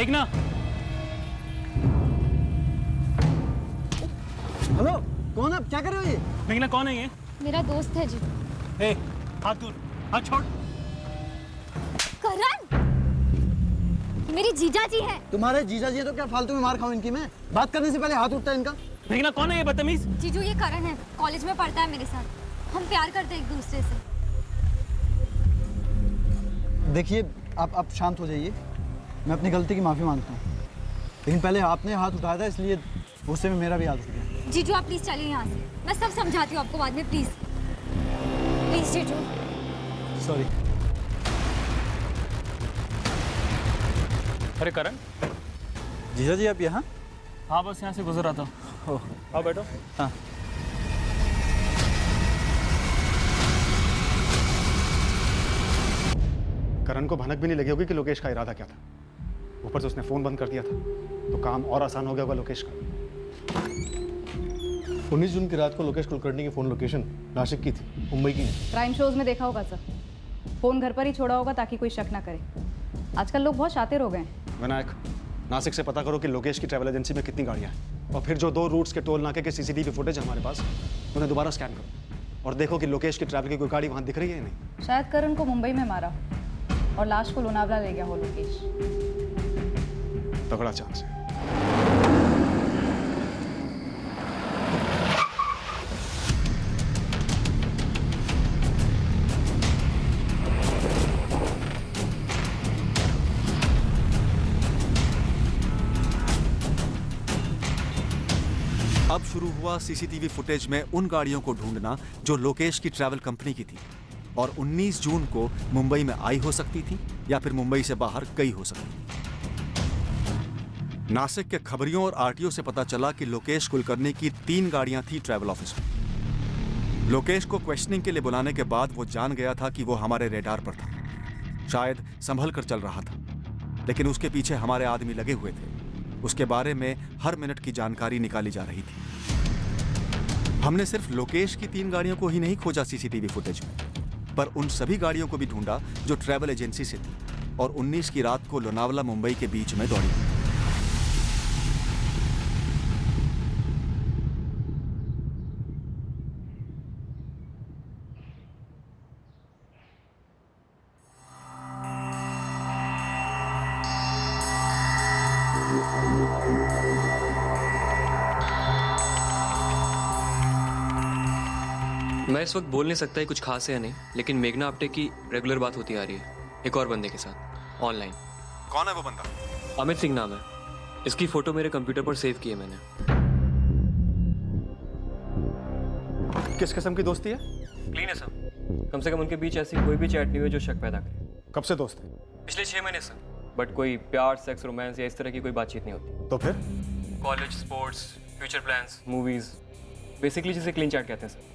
मेघना। हेलो, कौन आप? क्या कर रहे हो ये? मेघना कौन है ये? मेरा दोस्त है जी। ए, हाथ दूर, हाथ छोड़। करण, मेरी जीजा जी है। तुम्हारे जीजा जी है तो क्या फालतू में मार खाऊं इनकी मैं? बात करने से पहले हाथ उठता है इनका। मेघना कौन है ये बदतमीज? जीजू ये करण है, कॉलेज में पढ़ता है मेरे साथ। हम प्यार करते हैं एक दूसरे से। देखिए, आप शांत हो जाइए। मैं अपनी गलती की माफ़ी मांगता हूँ, लेकिन पहले आपने हाथ उठाया था इसलिए गुस्से में मेरा भी हाथ उठ गया। जीजू आप प्लीज चलिए यहाँ से, मैं सब समझाती हूँ आपको बाद में। प्लीज प्लीज जीजू। सॉरी। अरे करण। जीजा जी आप यहाँ? हाँ बस यहाँ से गुजर रहा था। ओह, आओ बैठो। हाँ। करण को भनक भी नहीं लगी होगी कि लोकेश का इरादा क्या था। ऊपर से उसने फोन बंद कर दिया था तो काम और आसान हो गया होगा लोकेश का। 19 जून की रात को लोकेश कुलकर्णी की फ़ोन लोकेशन नासिक की थी, मुंबई की नहीं। क्राइम शोज में देखा होगा सर, फ़ोन घर पर ही छोड़ा होगा ताकि कोई शक ना करे। आजकल लोग बहुत शातिर हो गए हैं। विनायक, नासिक से पता करो कि लोकेश की ट्रैवल एजेंसी में कितनी गाड़ियाँ हैं, और फिर जो 2 रूट्स के टोल नाके के सीसीटीवी फुटेज है हमारे पास, उन्हें दोबारा स्कैन करो और देखो कि लोकेश की ट्रैवल की कोई गाड़ी वहाँ दिख रही है या नहीं। शायद करण को मुंबई में मारा और लाश को लोनावला ले गया हो लोकेश। तगड़ा चांस है। अब शुरू हुआ सीसीटीवी फुटेज में उन गाड़ियों को ढूंढना जो लोकेश की ट्रैवल कंपनी की थी और 19 जून को मुंबई में आई हो सकती थी या फिर मुंबई से बाहर गई हो सकती थी। नासिक के खबरियों और आरटीओ से पता चला कि लोकेश कुलकर्णी की 3 गाड़ियां थी ट्रैवल ऑफिस में। लोकेश को क्वेश्चनिंग के लिए बुलाने के बाद वो जान गया था कि वो हमारे रेडार पर था। शायद संभल कर चल रहा था, लेकिन उसके पीछे हमारे आदमी लगे हुए थे। उसके बारे में हर मिनट की जानकारी निकाली जा रही थी। हमने सिर्फ लोकेश की 3 गाड़ियों को ही नहीं खोजा सीसीटीवी फुटेज में, पर उन सभी गाड़ियों को भी ढूंढा जो ट्रैवल एजेंसी से थी और 19 की रात को लोनावला मुंबई के बीच में दौड़ी। मैं इस वक्त बोल नहीं सकता है कुछ खास है या नहीं, लेकिन मेघना आप्टे की रेगुलर बात होती आ रही है एक और बंदे के साथ ऑनलाइन। कौन है वो बंदा? अमित सिंह नाम है। इसकी फोटो मेरे कंप्यूटर पर सेव की है मैंने। किस किस्म की दोस्ती है? क्लीन है सर, कम से कम उनके बीच ऐसी कोई भी चैट नहीं हुई जो शक पैदा करे। कब से दोस्त है? पिछले 6 महीने सर, बट कोई प्यार, सेक्स, रोमांस या इस तरह की कोई बातचीत नहीं होती। तो फिर? College, sports, future plans, movies, basically जिसे क्लीन चैट कहते हैं सर।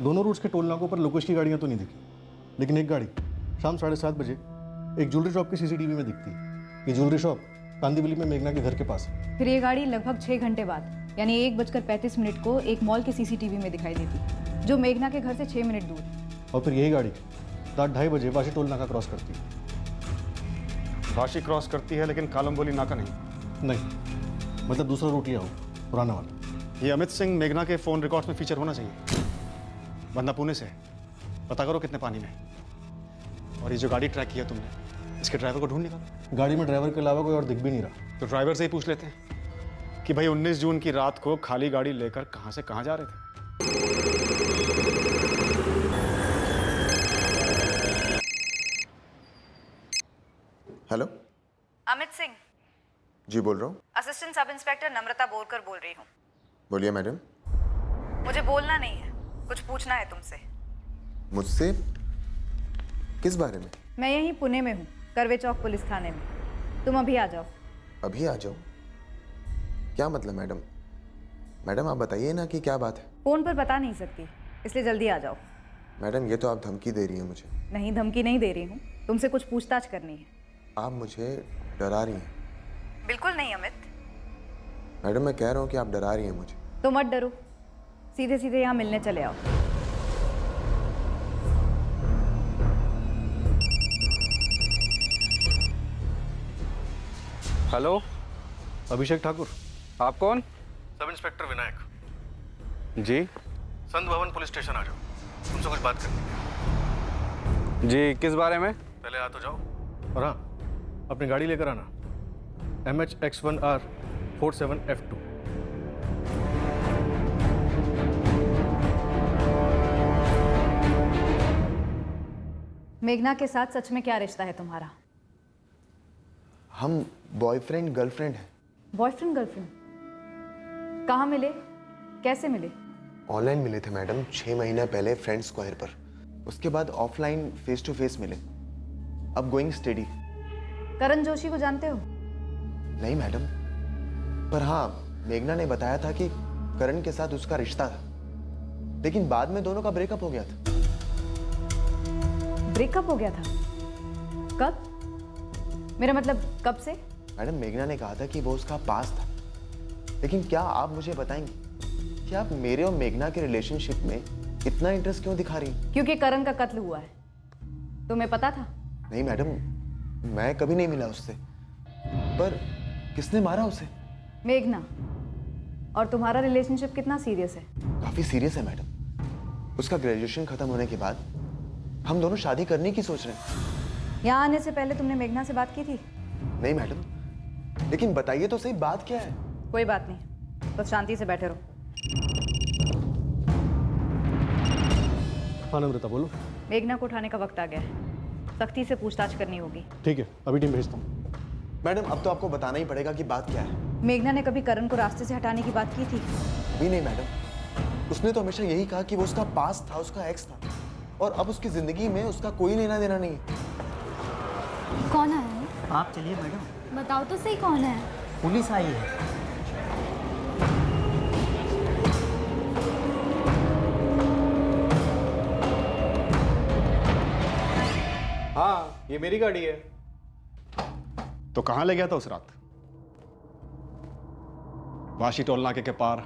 दोनों रूट्स के टोल नाकों पर लोकेश की गाड़ियां तो नहीं दिखी, लेकिन एक गाड़ी शाम 7:30 बजे एक ज्वेलरी शॉप की सीसीटीवी में दिखती है। ये ज्वेलरी शॉप कांदीवली में मेघना के घर के पास है। फिर ये गाड़ी लगभग 6 घंटे बाद यानी 1:35 को एक मॉल के सीसीटीवी में दिखाई देती, जो मेघना के घर से 6 मिनट दूर। और फिर यही गाड़ी रात 2:30 बजे वाशी टोल नाका क्रॉस करती है। वाशी क्रॉस करती है लेकिन कालमबोली नाका नहीं। नहीं, मतलब दूसरा रूट लिया हो, पुराना वाला। ये अमित सिंह मेघना के फ़ोन रिकॉर्ड्स में फीचर होना चाहिए। बंदा पुणे से है, पता करो कितने पानी में। और ये जो गाड़ी ट्रैक की है तुमने, इसके ड्राइवर को ढूंढ निकालो। गाड़ी में ड्राइवर के अलावा कोई और दिख भी नहीं रहा। तो ड्राइवर से ही पूछ लेते हैं कि भाई 19 जून की रात को खाली गाड़ी लेकर कहाँ से कहाँ जा रहे थे। हेलो, अमित सिंह। जी बोल रहा हूँ। असिस्टेंट सब इंस्पेक्टर नम्रता बोलकर बोल रही हूँ। बोलिए मैडम। मुझे बोलना नहीं है, कुछ पूछना है तुमसे। मुझसे? किस बारे में? मैं यहीं पुणे में हूँ, करवे चौक पुलिस थाने में। तुम अभी आ जाओ। अभी आ जाओ? क्या मतलब मैडम? मैडम आप बताइए ना कि क्या बात है। फोन पर बता नहीं सकती, इसलिए जल्दी आ जाओ। मैडम ये तो आप धमकी दे रही हैं मुझे। नहीं, धमकी नहीं दे रही हूँ, तुमसे कुछ पूछताछ करनी है। आप मुझे डरा रही हैं। बिल्कुल नहीं अमित। मैडम मैं कह रहा हूँ कि आप डरा रही हैं मुझे। तो मत डरो, सीधे सीधे यहाँ मिलने चले आओ। हेलो, अभिषेक ठाकुर। आप कौन? Sub inspector Vinayak. जी संत भवन पुलिस स्टेशन आ जाओ, तुमसे कुछ बात करनी है। जी, किस बारे में? पहले आ तो जाओ, और हाँ अपनी गाड़ी लेकर आना, MHX1R 47F2। मेघना के साथ सच में क्या रिश्ता है तुम्हारा? हम बॉयफ्रेंड गर्लफ्रेंड हैं। Boyfriend girlfriend? कहाँ मिले, कैसे मिले? ऑनलाइन मिले थे मैडम 6 महीने पहले फ्रेंड स्क्वायर पर। उसके बाद ऑफलाइन फेस टू फेस मिले। अब गोइंग स्टडी। करण जोशी को जानते हो? नहीं मैडम, पर हाँ मेघना ने बताया था कि करण के साथ उसका रिश्ता था, लेकिन बाद में दोनों का ब्रेकअप हो गया था। ब्रेकअप हो गया था? कब? मेरा मतलब कब से? मैडम मेघना ने कहा था कि वो उसका पास था, लेकिन क्या आप मुझे बताएंगी कि आप मेरे और मेघना के रिलेशनशिप में इतना इंटरेस्ट क्यों दिखा रही हैं? क्योंकि करण का कत्ल हुआ है। तुम्हें पता था? नहीं मैडम, मैं कभी नहीं मिला उससे। पर किसने मारा उसे? मेघना। और तुम्हारा रिलेशनशिप कितना सीरियस है? काफी सीरियस है मैडम। उसका ग्रेजुएशन खत्म होने के बाद हम दोनों शादी करने की सोच रहे हैं। यहाँ आने से पहले तुमने मेघना से बात की थी? नहीं मैडम, लेकिन बताइए तो सही बात क्या है? कोई बात नहीं, बस शांति से बैठे रहो। हाँ नम्रता बोलो। मेघना को उठाने का वक्त आ गया है, सख्ती से पूछताछ करनी होगी। ठीक है, अभी टीम भेजता हूँ। मैडम अब तो आपको बताना ही पड़ेगा कि बात क्या है। मेघना ने कभी करण को रास्ते से हटाने की बात की थी? भी नहीं मैडम, उसने तो हमेशा यही कहा कि वो उसका पास था, उसका एक्स था, और अब उसकी जिंदगी में उसका कोई लेना देना नहीं है। कौन आया है? आप चलिए मैडम। बताओ तो सही कौन है? पुलिस आई है। हाँ ये मेरी गाड़ी है। तो कहां ले गया था उस रात? वाशी टोल नाके के पार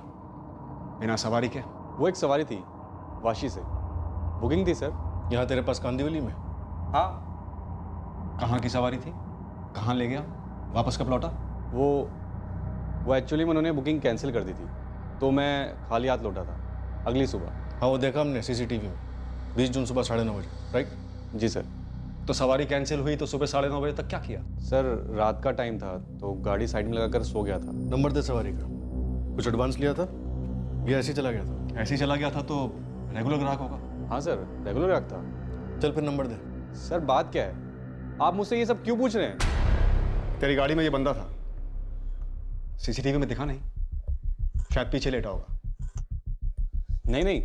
बिना सवारी के? वो एक सवारी थी वाशी से, बुकिंग थी सर। यहाँ तेरे पास कांदिवली में? हाँ। कहाँ की सवारी थी? कहाँ ले गया? वापस कब लौटा? वो एक्चुअली में उन्होंने बुकिंग कैंसिल कर दी थी, तो मैं खाली हाथ लौटा था अगली सुबह। हाँ वो देखा हमने CCTV में, 20 जून सुबह 9:30 बजे, राइट? जी सर। तो सवारी कैंसिल हुई तो सुबह 9:30 बजे तक क्या किया? सर रात का टाइम था तो गाड़ी साइड में लगाकर सो गया था। नंबर दे सवारी का। कुछ एडवांस लिया था या ऐसे ही चला गया था? ऐसे ही चला गया था तो रेगुलर ग्राहक होगा। हाँ सर, रेगुलर ग्राहक था। चल फिर नंबर दे। सर बात क्या है, आप मुझसे ये सब क्यों पूछ रहे हैं? तेरी गाड़ी में ये बंदा था, CCTV में दिखा नहीं? शायद पीछे लेटा होगा। नहीं,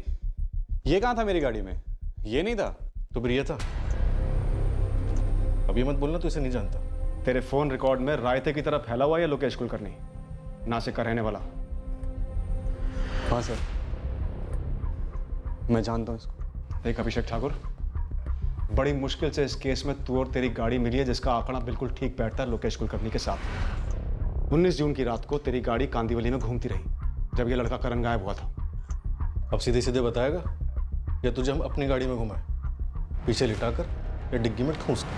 ये कहाँ था मेरी गाड़ी में? ये नहीं था। तो फिर ये था? अब ये मत बोलना तो इसे नहीं जानता। तेरे फोन रिकॉर्ड में रायते की तरह फैला हुआ या लोकेश कुलकर्णी, नासिक का रहने वाला? हाँ सर, मैं जानता हूँ इसको। देख अभिषेक ठाकुर, बड़ी मुश्किल से इस केस में तू और तेरी गाड़ी मिली है जिसका आंकड़ा बिल्कुल ठीक बैठता है लोकेश कुलकर्णी के साथ। 19 जून की रात को तेरी गाड़ी कांदिवली में घूमती रही जब ये लड़का करण गायब हुआ था। अब सीधे सीधे बताएगा या तुझे हम अपनी गाड़ी में घुमाएं, पीछे लिटाकर या डिग्गी में ठूंस कर?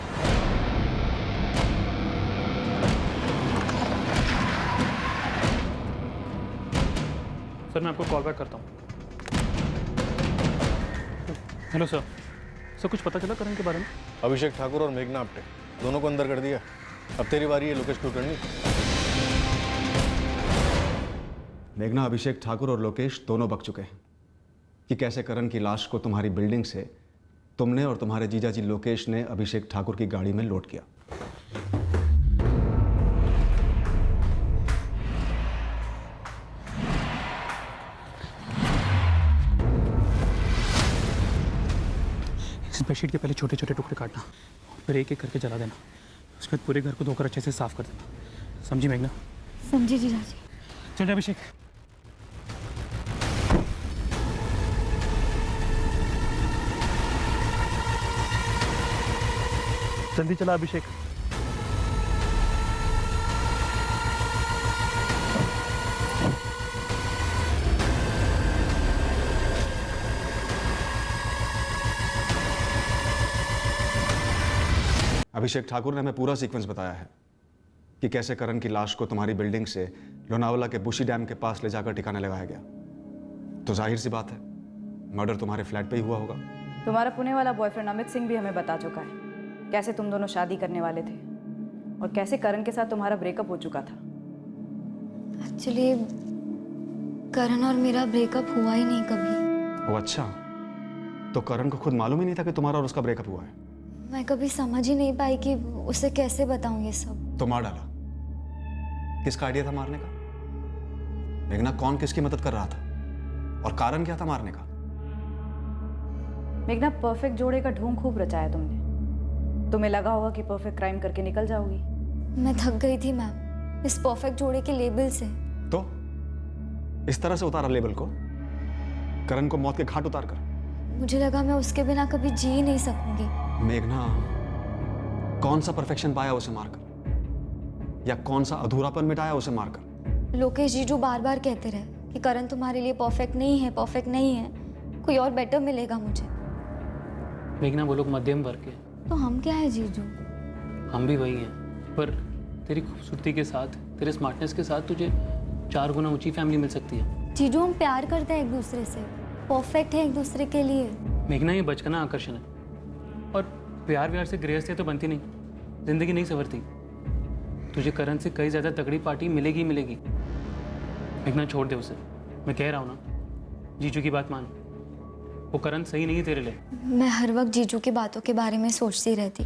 सर मैं आपको कॉल बैक करता हूँ। Hello sir. सर कुछ पता चला करण के बारे में? अभिषेक ठाकुर और मेघना आप्टे दोनों को अंदर कर दिया। अब तेरी बारी है लोकेश कुलकर्णी। मेघना, अभिषेक ठाकुर और लोकेश दोनों बक चुके हैं कि कैसे करण की लाश को तुम्हारी बिल्डिंग से तुमने और तुम्हारे जीजाजी लोकेश ने अभिषेक ठाकुर की गाड़ी में लोड किया। इस बेडशीट के पहले छोटे छोटे टुकड़े काटना, फिर एक एक करके जला देना, उसके बाद पूरे घर को धोकर अच्छे से साफ कर देना। समझी मेघना? समझी जीजाजी। चल अभिषेक। जल्दी चला अभिषेक। अभिषेक ठाकुर ने हमें पूरा सीक्वेंस बताया है कि कैसे करण की लाश को तुम्हारी बिल्डिंग से लोनावाला के बुशी डैम के पास ले जाकर ठिकाने लगाया गया। तो जाहिर सी बात है मर्डर तुम्हारे फ्लैट पे ही हुआ होगा। तुम्हारा पुणे वाला बॉयफ्रेंड अमित सिंह भी हमें बता चुका है कैसे तुम दोनों शादी करने वाले थे और कैसे करण के साथ तुम्हारा ब्रेकअप हो चुका था। एक्चुअली करण और मेरा ब्रेकअप हुआ ही नहीं कभी। वो अच्छा, तो करण को खुद मालूम ही नहीं था कि तुम्हारा और उसका ब्रेकअप हुआ है? मैं कभी समझ ही नहीं पाई कि उसे कैसे बताऊं ये सब। तो मार डाला। किसका आइडिया था मारने का? मेघना कौन किसकी मदद कर रहा था और कारण क्या था मारने का? मेघना, परफेक्ट जोड़े का ढोंग खूब रचाया तुमने। तुम्हें लगा होगा कि परफेक्ट क्राइम करके निकल जाओगी। मैं थक गई थी मैम इस परफेक्ट जोड़े के लेबल से। तो इस तरह से उतारा लेबल को, करण को मौत के घाट उतार कर। मुझे लगा मैं उसके बिना कभी जी ही नहीं सकूंगी। मेघना, कौन सा परफेक्शन पाया उसे मारकर, या कौन सा अधूरापन मिटाया उसे मारकर? लोकेश जीजू बार बार कहते रहे कि करण तुम्हारे लिए परफेक्ट नहीं है, परफेक्ट नहीं है, कोई और बेटर मिलेगा मुझे। मेघना, वो लोग मध्यम वर्ग के, तो हम क्या है जीजू? हम भी वही हैं, पर तेरी खूबसूरती के साथ, तेरे स्मार्टनेस के साथ तुझे 4 गुना ऊंची फैमिली मिल सकती है। जीजू, हम प्यार करते हैं एक दूसरे से, परफेक्ट है एक दूसरे के लिए। मेघना, ये बचपना आकर्षण है, और प्यार व्यार से गृहस्थी तो बनती नहीं, जिंदगी नहीं संवरती। तुझे करण से कई ज़्यादा तगड़ी पार्टी मिलेगी ही मिलेगी। मेघना, छोड़ दे उसे, मैं कह रहा हूँ ना, जीजू की बात मान। वो करण सही नहीं है तेरे लिए। मैं हर वक्त जीजू की बातों के बारे में सोचती रहती।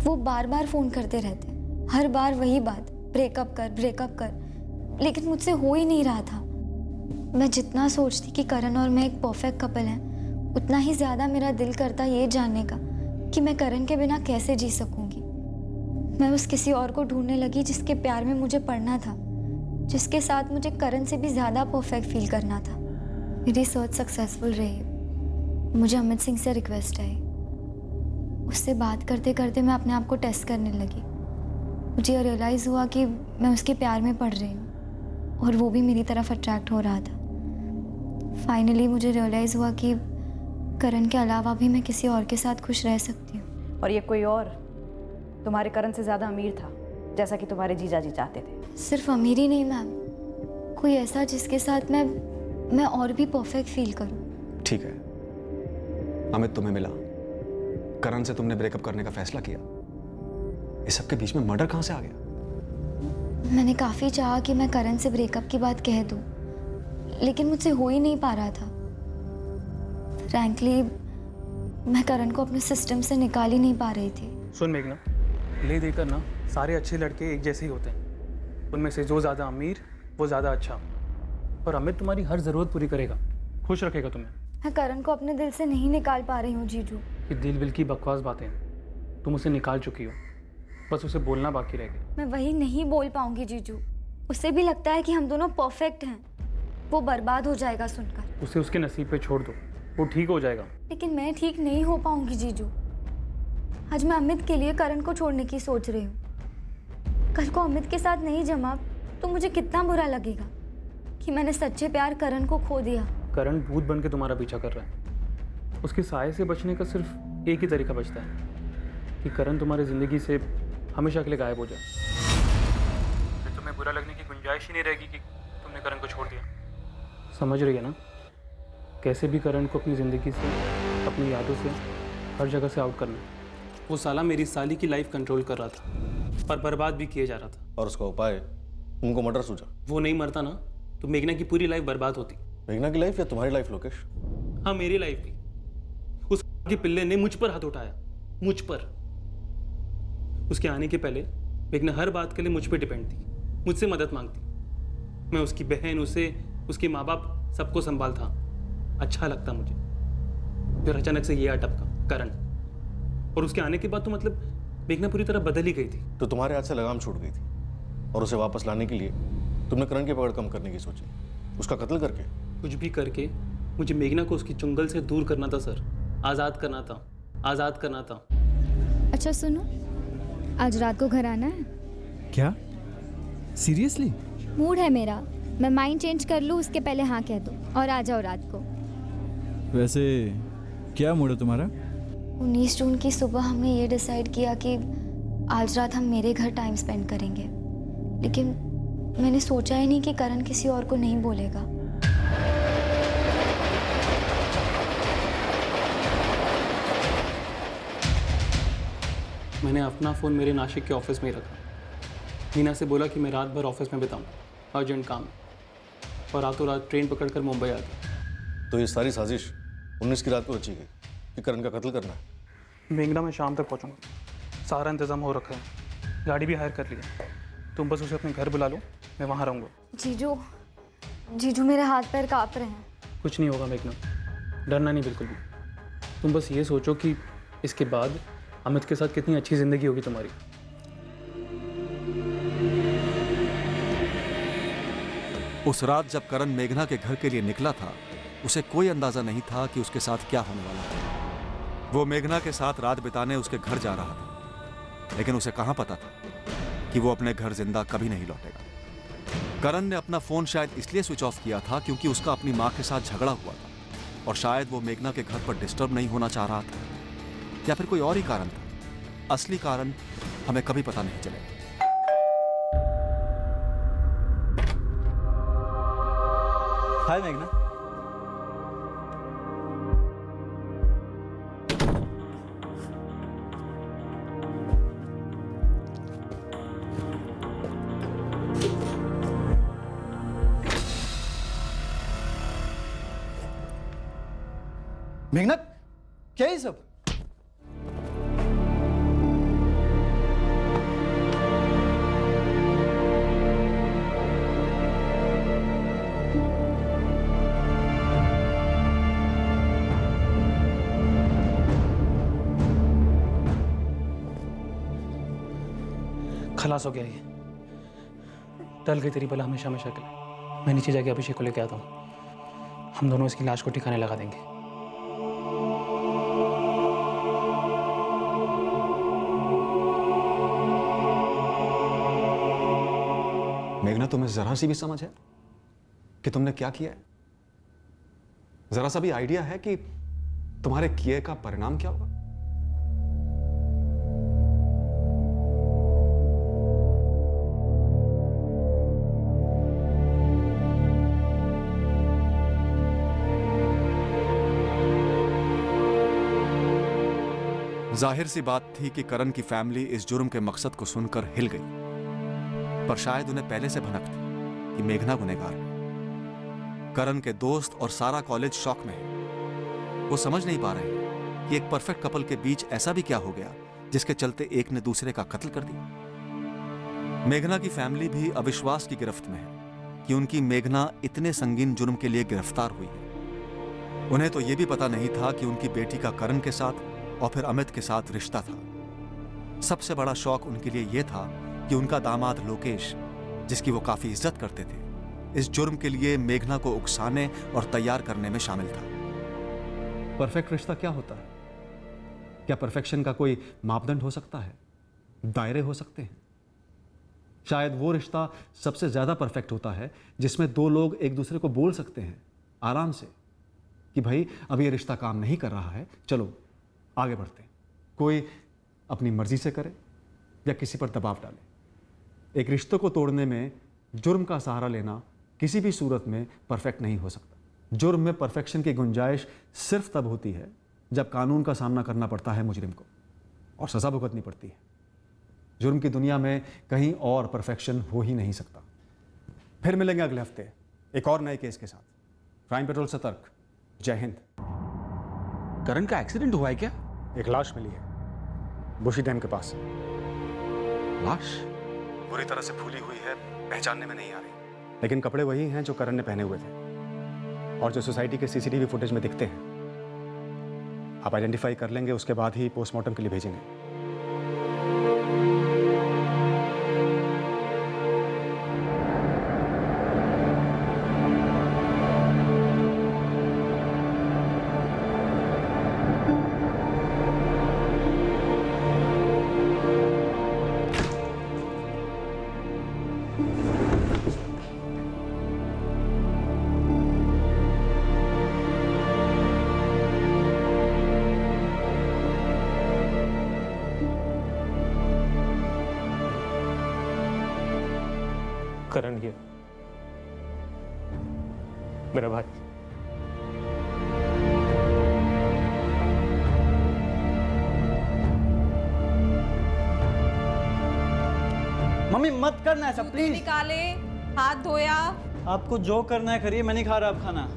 वो बार बार फ़ोन करते रहते, हर बार वही बात, ब्रेकअप कर, ब्रेकअप कर, लेकिन मुझसे हो ही नहीं रहा था। मैं जितना सोचती कि करण और मैं एक परफेक्ट कपल हैं, उतना ही ज़्यादा मेरा दिल करता ये जानने का कि मैं करण के बिना कैसे जी सकूंगी। मैं उस किसी और को ढूंढने लगी जिसके प्यार में मुझे पड़ना था, जिसके साथ मुझे करण से भी ज़्यादा परफेक्ट फील करना था। मेरी सर्च सक्सेसफुल रही। मुझे अमित सिंह से रिक्वेस्ट आई। उससे बात करते करते मैं अपने आप को टेस्ट करने लगी। मुझे रियलाइज़ हुआ कि मैं उसके प्यार में पड़ रही हूँ और वो भी मेरी तरफ अट्रैक्ट हो रहा था। फाइनली मुझे रियलाइज़ हुआ कि करण के अलावा भी मैं किसी और के साथ खुश रह सकती हूँ। और ये कोई और तुम्हारे करण से ज़्यादा अमीर था, जैसा कि तुम्हारे जीजा जी चाहते थे। सिर्फ अमीर ही नहीं मैम, कोई ऐसा जिसके साथ मैं और भी परफेक्ट फील करूँ। ठीक है, अमित तुम्हें मिला, करण से तुमने ब्रेकअप करने का फैसला किया, इस सब के बीच में मर्डर कहाँ से आ गया? मैंने काफ़ी चाहा कि मैं करण से ब्रेकअप की बात कह दूँ, लेकिन मुझसे हो ही नहीं पा रहा था। फ्रैंकली मैं करण को अपने सिस्टम से निकाल ही नहीं पा रही थी। सुन मेघना, ले देकर ना सारे अच्छे लड़के एक जैसे ही होते हैं। उनमें से जो ज़्यादा अमीर वो ज़्यादा अच्छा। और अमित तुम्हारी हर ज़रूरत पूरी करेगा, खुश रखेगा तुम्हें। मैं करण को अपने दिल से नहीं निकाल पा रही हूँ जीजू। ये दिल विल की बकवास बातें हैं, तुम उसे निकाल चुकी हो, बस उसे बोलना बाकी रह गया। मैं वही नहीं बोल पाऊंगी जीजू। उसे भी लगता है कि हम दोनों परफेक्ट हैं। वो बर्बाद हो जाएगा सुनकर। उसे उसके नसीब पे छोड़ दो, वो ठीक हो जाएगा। लेकिन मैं ठीक नहीं हो पाऊंगी जीजू। आज मैं अमित के लिए करण को छोड़ने की सोच रही हूँ। कल को अमित के साथ नहीं जमा तो मुझे कितना बुरा लगेगा कि मैंने सच्चे प्यार करण को खो दिया। करण भूत बन के तुम्हारा पीछा कर रहा है। उसके साए से बचने का सिर्फ एक ही तरीका बचता है कि करण तुम्हारी ज़िंदगी से हमेशा के लिए गायब हो जाए। फिर तुम्हें बुरा लगने की गुंजाइश ही नहीं रहेगी कि तुमने करण को छोड़ दिया। समझ रही है ना? कैसे भी करण को अपनी ज़िंदगी से, अपनी यादों से, हर जगह से आउट करना। वो साला मेरी साली की लाइफ कंट्रोल कर रहा था पर बर्बाद भी किए जा रहा था। और उसका उपाय उनको मर्डर सूझा। वो नहीं मरता ना तो मेघना की पूरी लाइफ बर्बाद होती। मेघना की लाइफ या तुम्हारी लाइफ लोकेश? हाँ, मेरी लाइफ भी। उस के पिल्ले ने मुझ पर हाथ उठाया, मुझ पर। उसके आने के पहले मेघना हर बात के लिए मुझ पर डिपेंड थी, मुझसे मदद मांगती। मैं उसकी बहन, उसे, उसके माँ बाप सबको संभालता। अच्छा लगता मुझे। फिर अचानक से ये टपका करण, और उसके आने के बाद तो मतलब मेघना पूरी तरह बदल ही गई थी। तो तुम्हारे हाथ से लगाम छूट गई थी और उसे वापस लाने के लिए तुमने करण की पकड़ कम करने की सोची, उसका कत्ल करके। कुछ भी करके मुझे मेघना को उसकी चुंगल से दूर करना था सर। आज़ाद करना था, आज़ाद करना था। अच्छा सुनो, आज रात को घर आना है? क्या सीरियसली? मूड है मेरा, मैं माइंड चेंज कर लूँ उसके पहले हाँ कह दो और आ जाओ रात को। वैसे क्या मूड है तुम्हारा? 19 जून की सुबह हमने ये डिसाइड किया कि आज रात हम मेरे घर टाइम स्पेंड करेंगे, लेकिन मैंने सोचा ही नहीं कि करण किसी और को नहीं बोलेगा। मैंने अपना फ़ोन मेरे नासिक के ऑफिस में ही रखा। मीना से बोला कि मैं रात भर ऑफिस में बिताऊँ, अर्जेंट काम है, और रातों रात ट्रेन पकड़कर मुंबई आ गया। तो ये सारी साजिश 19 की रात को रची गई कि करण का कत्ल करना है? मेघना में शाम तक पहुँचूँगा, सारा इंतज़ाम हो रखा है, गाड़ी भी हायर कर लिया। तुम बस उसे अपने घर बुला लो, मैं वहाँ रहूँगा। जीजू मेरे हाथ पैर काँप रहे हैं। कुछ नहीं होगा मेघना, डरना नहीं बिल्कुल भी। तुम बस ये सोचो कि इसके बाद अमित के साथ कितनी अच्छी ज़िंदगी होगी तुम्हारी। उस रात जब करण मेघना के घर के लिए निकला था, उसे कोई अंदाजा नहीं था कि उसके साथ क्या होने वाला था। वो मेघना के साथ रात बिताने उसके घर जा रहा था, लेकिन उसे कहां पता था कि वो अपने घर जिंदा कभी नहीं लौटेगा। करण ने अपना फोन शायद इसलिए स्विच ऑफ किया था क्योंकि उसका अपनी मां के साथ झगड़ा हुआ था, और शायद वो मेघना के घर पर डिस्टर्ब नहीं होना चाह रहा था, या फिर कोई और ही कारण था। असली कारण हमें कभी पता नहीं चलेगा। हाय मेघना। मेघना, क्या है ये सब? खलास हो गया ये, टल गई तेरी बला हमेशा हमेशा के लिए। मैं नीचे जाके अभिषेक को लेके आता हूँ, हम दोनों इसकी लाश को ठिकाने लगा देंगे। मेघना, तुम्हें जरा सी भी समझ है कि तुमने क्या किया है? जरा सा भी आइडिया है कि तुम्हारे किए का परिणाम क्या होगा? जाहिर सी बात थी कि करण की फैमिली इस जुर्म के मकसद को सुनकर हिल गई, पर शायद उन्हें पहले से भनक थी कि मेघना गुनहगार है। करण के दोस्त और सारा कॉलेज शॉक में है। वो समझ नहीं पा रहे हैं कि एक परफेक्ट कपल के बीच ऐसा भी क्या हो गया जिसके चलते एक ने दूसरे का कत्ल कर दिया। मेघना की फैमिली भी अविश्वास की गिरफ्त में है कि उनकी मेघना इतने संगीन जुर्म के लिए गिरफ्तार हुई है। उन्हें तो यह भी पता नहीं था कि उनकी बेटी का करण के साथ और फिर अमित के साथ रिश्ता था। सबसे बड़ा शौक उनके लिए यह था कि उनका दामाद लोकेश, जिसकी वो काफी इज्जत करते थे, इस जुर्म के लिए मेघना को उकसाने और तैयार करने में शामिल था। परफेक्ट रिश्ता क्या होता है? क्या परफेक्शन का कोई मापदंड हो सकता है? दायरे हो सकते हैं? शायद वो रिश्ता सबसे ज्यादा परफेक्ट होता है जिसमें दो लोग एक दूसरे को बोल सकते हैं आराम से कि भाई अब ये रिश्ता काम नहीं कर रहा है, चलो आगे बढ़ते हैं। कोई अपनी मर्जी से करे या किसी पर दबाव डाले। एक रिश्तों को तोड़ने में जुर्म का सहारा लेना किसी भी सूरत में परफेक्ट नहीं हो सकता। जुर्म में परफेक्शन की गुंजाइश सिर्फ तब होती है जब कानून का सामना करना पड़ता है मुजरिम को और सज़ा भुगतनी पड़ती है। जुर्म की दुनिया में कहीं और परफेक्शन हो ही नहीं सकता। फिर मिलेंगे अगले हफ्ते एक और नए केस के साथ। क्राइम पेट्रोल सतर्क। जय हिंद। करण का एक्सीडेंट हुआ है क्या? एक लाश मिली है बुशी डैम के पास। लाश बुरी तरह से फूली हुई है, पहचानने में नहीं आ रही, लेकिन कपड़े वही हैं जो करण ने पहने हुए थे और जो सोसाइटी के सीसीटीवी फुटेज में दिखते हैं। आप आइडेंटिफाई कर लेंगे, उसके बाद ही पोस्टमार्टम के लिए भेजेंगे। करण ये मेरा भाई। मम्मी मत करना ऐसा प्लीज। निकाले, हाथ धोया। आपको जो करना है करिए, मैं नहीं खा रहा अब खाना।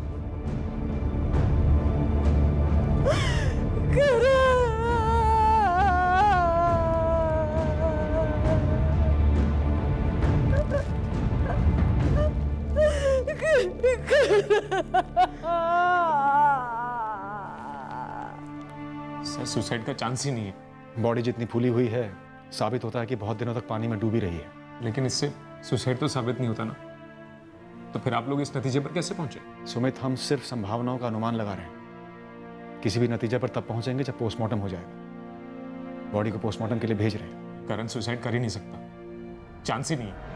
सर सुसाइड का चांस ही नहीं है। बॉडी जितनी फूली हुई है साबित होता है कि बहुत दिनों तक पानी में डूबी रही है। लेकिन इससे सुसाइड तो साबित नहीं होता ना, तो फिर आप लोग इस नतीजे पर कैसे पहुंचे? सुमित, हम सिर्फ संभावनाओं का अनुमान लगा रहे हैं। किसी भी नतीजे पर तब पहुंचेंगे जब पोस्टमार्टम हो जाएगा। बॉडी को पोस्टमार्टम के लिए भेज रहे हैं। करण सुसाइड कर ही नहीं सकता, चांस ही नहीं है।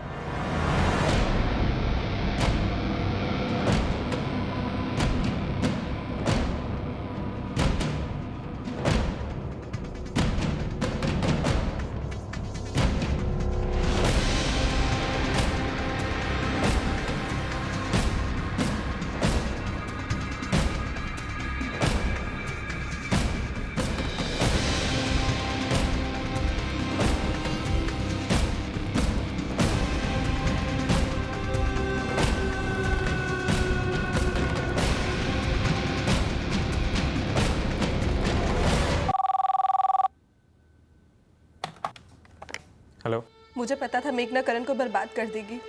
हेलो। मुझे पता था मेघना करण को बर्बाद कर देगी।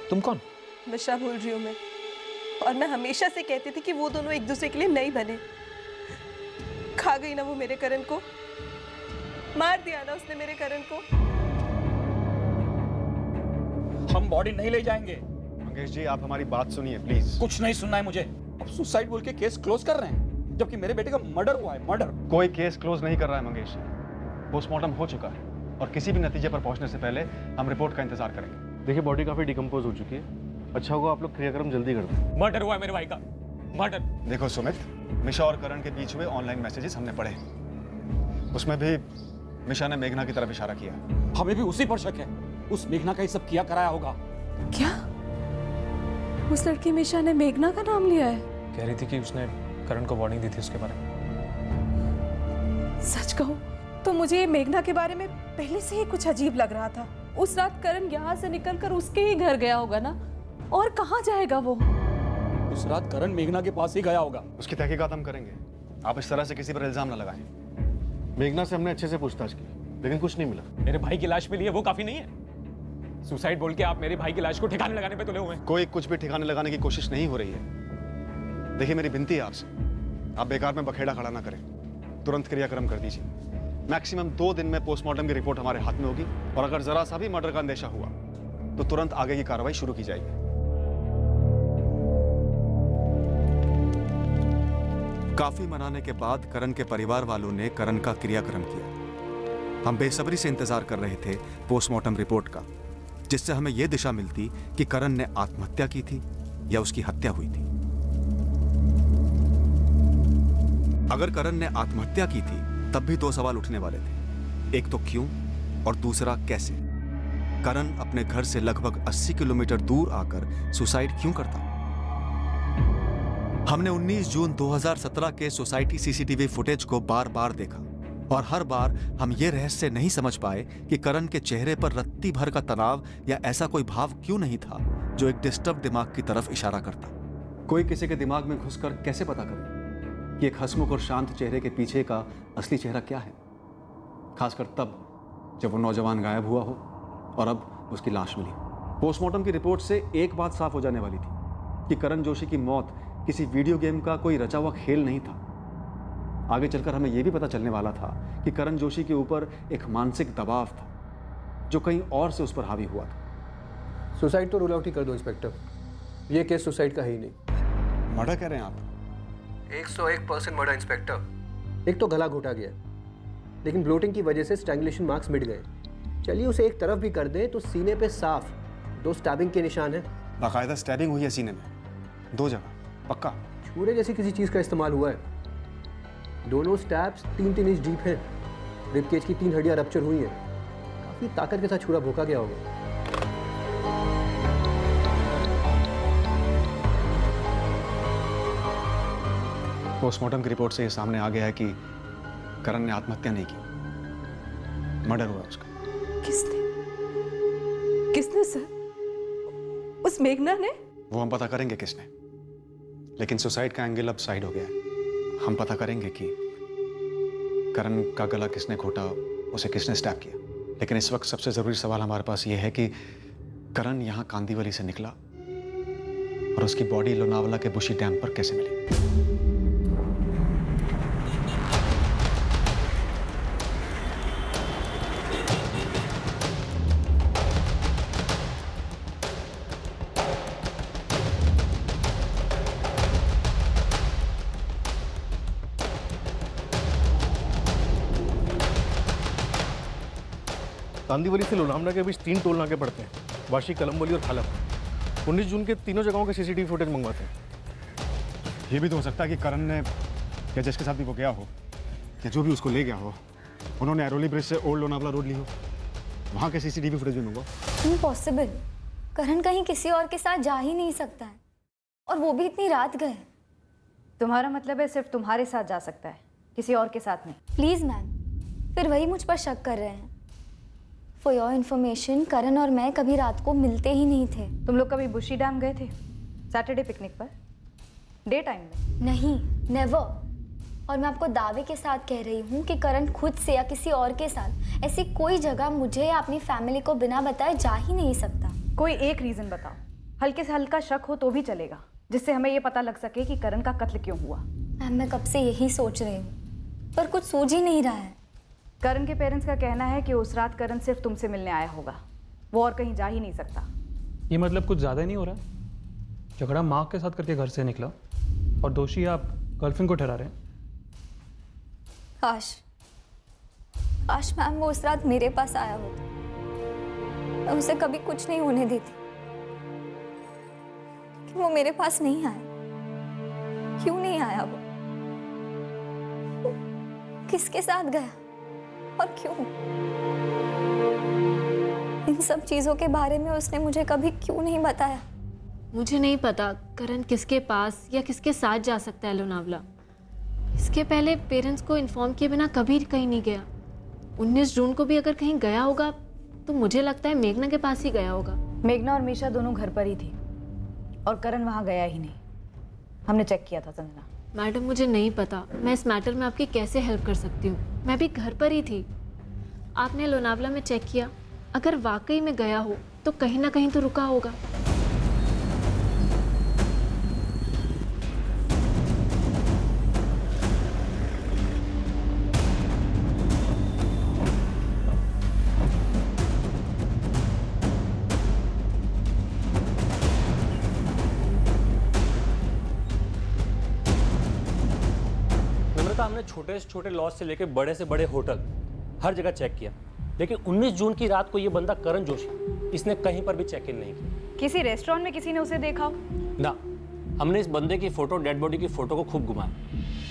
तुम कौन? नशा भूल रही हूँ मैं, और मैं हमेशा से कहती थी कि वो दोनों एक दूसरे के लिए नहीं बने। खा गई ना वो मेरे करण को, मार दिया ना उसने मेरे करण को। हम बॉडी नहीं ले जाएंगे। मंगेश जी, आप हमारी बात सुनिए प्लीज। कुछ नहीं सुनना है मुझे। अब सुसाइड बोल के केस क्लोज कर रहे हैं, जबकि मेरे बेटे का मर्डर हुआ है। मर्डर। कोई केस क्लोज नहीं कर रहा है मंगेश जी। पोस्टमार्टम हो चुका है और किसी भी नतीजे पर पहुंचने से पहले हम रिपोर्ट का इंतजार करेंगे। देखिए, बॉडी काफ़ी डिकम्पोज हो चुकी है। अच्छा होगा आप लोग क्रियाक्रम जल्दी कर दें। मर्डर हुआ है मेरे भाई का, मर्डर। देखो सुमित, मिशा और करण के बीच हुए ऑनलाइन मैसेजेस हमने पढ़े, उसमें भी मिशा ने मेघना की तरफ इशारा किया। हमें भी उसी पर शक है। उस मेघना का ही सब किया कराया होगा। क्या उस लड़की मिशा ने मेघना का नाम लिया है? कह रही थी कि उसने करण को वार्निंग दी थी उसके बारे में। सच कहूं तो मुझे ये मेघना के बारे में पहले से ही कुछ अजीब लग रहा था। उस रात करण यहाँ से निकलकर उसके ही घर गया होगा ना, और कहाँ जाएगा वो? उस रात करण मेघना के पास ही गया होगा। उसकी तहकीकात हम करेंगे। आप इस तरह से किसी पर इल्जाम न लगाएं। मेघना से हमने अच्छे से पूछताछ की, लेकिन कुछ नहीं मिला। मेरे भाई की लाश मिली है, वो काफी नहीं है। सुसाइड बोल के आप मेरे भाई की लाश को ठिकाने लगाने पे तुले हुए हैं। कोई कुछ भी ठिकाने लगाने की कोशिश नहीं हो रही है। देखिए, मेरी विनती है आपसे, आप बेकार में बखेड़ा खड़ा ना करें। तुरंत क्रियाक्रम कर दीजिए। मैक्सिमम 2 दिन में पोस्टमार्टम की रिपोर्ट हमारे हाथ में होगी, और अगर जरा सा भी मर्डर का अंदेशा हुआ तो तुरंत आगे की कार्रवाई शुरू की जाएगी। काफी मनाने के बाद करण के परिवार वालों ने करण का क्रियाक्रम किया। हम बेसब्री से इंतजार कर रहे थे पोस्टमार्टम रिपोर्ट का, जिससे हमें यह दिशा मिलती कि करण ने आत्महत्या की थी या उसकी हत्या हुई थी। अगर करण ने आत्महत्या की थी तब भी 2 सवाल उठने वाले थे। एक तो क्यों, और दूसरा कैसे। करण अपने घर से लगभग 80 किलोमीटर दूर आकर सुसाइड क्यों करता? हमने 19 जून 2017 के सोसाइटी सीसीटीवी फुटेज को बार बार देखा, और हर बार हम ये रहस्य नहीं समझ पाए कि करण के चेहरे पर रत्ती भर का तनाव या ऐसा कोई भाव क्यों नहीं था जो एक डिस्टर्ब दिमाग की तरफ इशारा करता। कोई किसी के दिमाग में घुसकर कैसे पता करे कि एक हंसमुख और शांत चेहरे के पीछे का असली चेहरा क्या है, खासकर तब जब वो नौजवान गायब हुआ हो और अब उसकी लाश मिली। पोस्टमार्टम की रिपोर्ट से एक बात साफ हो जाने वाली थी कि करण जोशी की मौत किसी वीडियो गेम का कोई रचा हुआ खेल नहीं था। आगे चलकर हमें यह भी पता चलने वाला था कि करण जोशी के ऊपर एक मानसिक दबाव था जो कहीं और से उस पर हावी हुआ था। सुसाइड तो रूल आउट ही कर दो इंस्पेक्टर, ये केस सुसाइड का है ही नहीं। मर्डर कह रहे हैं आप? 101% मर्डर इंस्पेक्टर। एक तो गला घोटा गया, लेकिन ब्लोटिंग की वजह से स्ट्रैंगुलेशन मार्क्स मिट गए। चलिए उसे एक तरफ भी कर दें तो सीने पे साफ 2 स्टैबिंग के निशान हैं। बाकायदा स्टैबिंग हुई है सीने में, 2 जगह, पक्का। छुरे जैसी किसी चीज़ का इस्तेमाल हुआ है। दोनों स्टैब्स 3-3 इंच डीप हैं। रिब केज की 3 हड्डियां रप्चर हुई हैं। काफ़ी ताकत के साथ छुरा भोंका गया होगा। पोस्टमार्टम की रिपोर्ट से ये सामने आ गया है कि करण ने आत्महत्या नहीं की, मर्डर हुआ उसका। किसने सर? उस मेघना ने? वो हम पता करेंगे किसने, लेकिन सुसाइड का एंगल अब साइड हो गया है। हम पता करेंगे कि करण का गला किसने घोटा, उसे किसने स्टैब किया। लेकिन इस वक्त सबसे जरूरी सवाल हमारे पास ये है कि करण यहाँ कांदीवली से निकला और उसकी बॉडी लोनावला के बुशी डैम पर कैसे मिली। कांदीवली से लोनावला के बीच 3 टोल नाके पड़ते हैं, वाशी, कलमबली और थालम। 19 जून के तीनों जगहों के सीसीटीवी फुटेज मंगवाते हैं। ये भी तो हो सकता है कि करण ने या जिसके साथ भी वो गया हो या जो भी उसको ले गया हो, उन्होंने एरोली ब्रिज से ओल्ड लोनावला रोड ली हो। वहाँ के सीसीटीवी फुटेज भी मंगवाओ। इम्पॉसिबल। करण कहीं किसी और के साथ जा ही नहीं सकता है, और वो भी इतनी रात गए। तुम्हारा मतलब है सिर्फ तुम्हारे साथ जा सकता है, किसी और के साथ नहीं? प्लीज़ मैम, फिर वही मुझ पर शक कर रहे हैं। फॉर योर इन्फॉर्मेशन, करण और मैं कभी रात को मिलते ही नहीं थे। तुम लोग कभी बुशी डैम गए थे सैटरडे पिकनिक पर, डे टाइम में? नहीं, नेवर। और मैं आपको दावे के साथ कह रही हूँ कि करण खुद से या किसी और के साथ ऐसी कोई जगह मुझे या अपनी फैमिली को बिना बताए जा ही नहीं सकता। कोई एक रीज़न बताओ, हल्के से हल्का शक हो तो भी चलेगा, जिससे हमें ये पता लग सके कि करण का कत्ल क्यों हुआ। मैम, मैं कब से यही सोच रही हूँ, पर कुछ सूझ ही नहीं रहा है। करण के पेरेंट्स का कहना है कि उस रात करण सिर्फ तुमसे मिलने आया होगा, वो और कहीं जा ही नहीं सकता। ये मतलब कुछ ज़्यादा नहीं हो रहा? झगड़ा माँ के साथ करके घर से निकला और दोषी आप गर्लफ्रेंड को ठहरा रहे हैं। काश मैम वो उस रात मेरे पास आया होता, मैं उसे कभी कुछ नहीं होने देती। लेकिन वो मेरे पास नहीं आया। क्यों नहीं आया वो किसके साथ गया और क्यों? इन सब चीजों के बारे में उसने मुझे कभी क्यों नहीं बताया? मुझे नहीं पता करण किसके पास या किसके साथ जा सकता है लोनावला। इसके पहले पेरेंट्स को इन्फॉर्म किए बिना कभी कहीं नहीं गया। 19 जून को भी अगर कहीं गया होगा तो मुझे लगता है मेघना के पास ही गया होगा। मेघना और मीशा दोनों घर पर ही थी और करण वहाँ गया ही नहीं। हमने चेक किया था संजना। मैडम, मुझे नहीं पता मैं इस मैटर में आपकी कैसे हेल्प कर सकती हूँ। मैं भी घर पर ही थी। आपने लोनावला में चेक किया, अगर वाकई में गया हो तो कहीं ना कहीं तो रुका होगा। हमने छोटे से छोटे लॉज से लेकर बड़े से बड़े होटल हर जगह चेक किया, लेकिन 19 जून की रात को ये बंदा करण जोशी, इसने कहीं पर भी चेक इन नहीं किया। किसी रेस्टोरेंट में किसी ने उसे देखा हो? ना, हमने इस बंदे की फोटो, डेड बॉडी की फोटो को खूब घुमाया,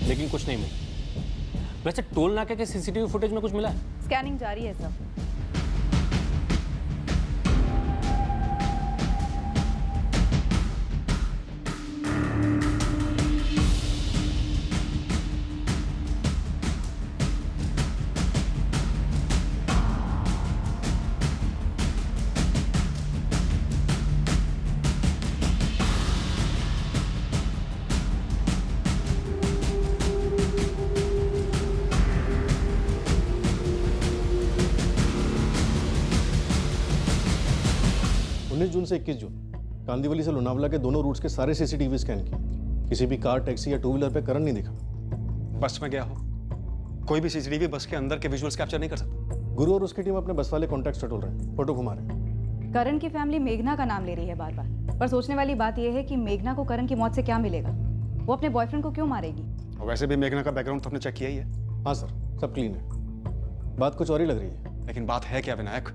लेकिन कुछ नहीं मिला। वैसे टोल नाके के सीसीटीवी फुटेज में कुछ मिला है? स्कैनिंग जारी है सब। जून से 21 जून कांदीवली से लोनावला के दोनों रूट्स के सारे सीसीटीवी स्कैन किए। किसी भी कार, टैक्सी या 2 व्हीलर पे करण नहीं दिखा। बस में गया हो, कोई भी सीसीटीवी बस के अंदर के विजुअल्स कैप्चर नहीं कर सकता। गुरु और उसकी टीम अपने बस वाले कॉन्टैक्ट्स टटोल रहे हैं, फोटो घुमा रहे हैं। करण की फैमिली मेघना का नाम ले रही है बार बार, पर सोचने वाली बात यह है कि मेघना को करण की मौत से क्या मिलेगा? वो अपने बॉयफ्रेंड को क्यों मारेगी? और वैसे भी मेघना का बैकग्राउंड तो हमने चेक किया ही है। हाँ सर, सब क्लीन है। बात कुछ और ही लग रही है। लेकिन बात है क्या विनायक?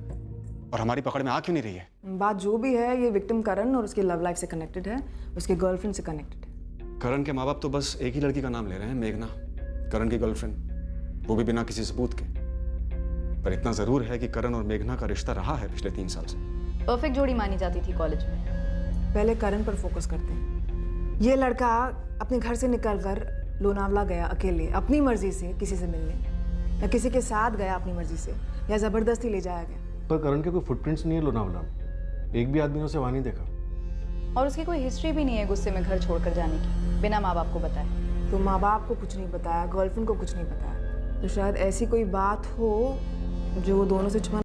और हमारी पकड़ में आ क्यों नहीं रही है? बात जो भी है, ये विक्टिम करण और उसकी लव लाइफ से कनेक्टेड है, उसके गर्लफ्रेंड से कनेक्टेड है। करण के माँ बाप तो बस एक ही लड़की का नाम ले रहे हैं, मेघना, करण की गर्लफ्रेंड, वो भी बिना किसी सबूत के। पर इतना जरूर है कि करण और मेघना का रिश्ता रहा है पिछले 3 साल से। परफेक्ट जोड़ी मानी जाती थी कॉलेज में। पहले करण पर फोकस करते हैं। ये लड़का अपने घर से निकलकर लोनावला गया अकेले, अपनी मर्जी से किसी से मिलने, या किसी के साथ गया अपनी मर्जी से, या जबरदस्ती ले जाया गया। पर करण के कोई फुटप्रिंट्स नहीं है लोनावला में, एक भी आदमी ने उसे वहाँ नहीं देखा। और उसकी कोई हिस्ट्री भी नहीं है गुस्से में घर छोड़कर जाने की, बिना माँ बाप को बताए। तो माँ बाप को कुछ नहीं बताया, गर्लफ्रेंड को कुछ नहीं बताया, तो शायद ऐसी कोई बात हो जो वो दोनों से छुपा